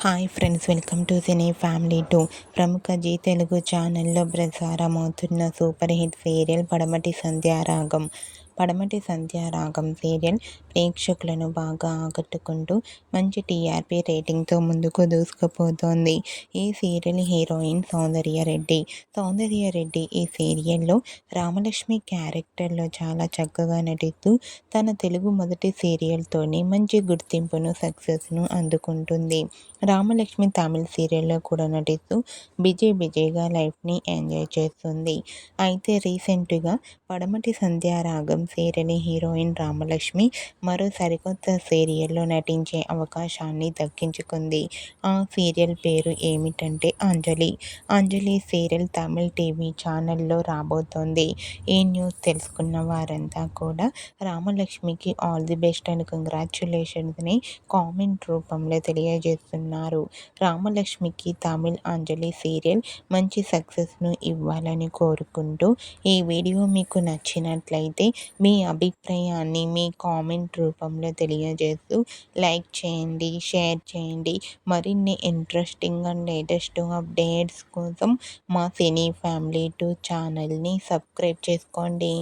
Hi friends, welcome to cine family 2. ప్రముఖ G Telugu ఛానల్లో ప్రసారమవుతున్న super hit serial పడమటి Sandhyaragam serial ప్రేక్షకులను బాగా ఆకట్టుకుంటూ మంచి టీఆర్పీ రేటింగ్తో ముందుకు దూసుకుపోతోంది. ఈ సీరియల్ హీరోయిన్ సౌందర్య రెడ్డి ఈ సీరియల్లో రామలక్ష్మి క్యారెక్టర్లో చాలా చక్కగా నటిస్తూ తన తెలుగు మొదటి సీరియల్తోనే మంచి గుర్తింపును, సక్సెస్ను అందుకుంటుంది. రామలక్ష్మి తమిళ్ సీరియల్లో కూడా నటిస్తూ బిజీగా లైఫ్ని ఎంజాయ్ చేస్తుంది. అయితే రీసెంట్గా పడమటి సంధ్యారాగం సీరియల్ హీరోయిన్ రామలక్ష్మి మరో సరికొత్త సీరియల్లో నటించే అవకాశాన్ని దక్కించుకుంది. ఆ సీరియల్ పేరు ఏమిటంటే అంజలి సీరియల్ తమిళ్ టీవీ ఛానల్లో రాబోతోంది. ఈ న్యూస్ తెలుసుకున్న వారంతా కూడా రామలక్ష్మికి ఆల్ ది బెస్ట్ అండ్ కంగ్రాచ్యులేషన్స్ని కామెంట్ రూపంలో తెలియజేస్తున్నారు. రామలక్ష్మికి తమిళ్ అంజలి సీరియల్ మంచి సక్సెస్ను ఇవ్వాలని కోరుకుంటూ ఈ వీడియో మీకు నచ్చినట్లయితే మీ అభిప్రాయాన్ని మీ కామెంట్ రూపంలో తెలియజేస్తూ లైక్ చేయండి, షేర్ చేయండి. మరిన్ని ఇంట్రెస్టింగ్ అండ్ లేటెస్ట్ అప్డేట్స్ కోసం మా సినీ ఫ్యామిలీ 2 ఛానల్ని సబ్స్క్రైబ్ చేసుకోండి.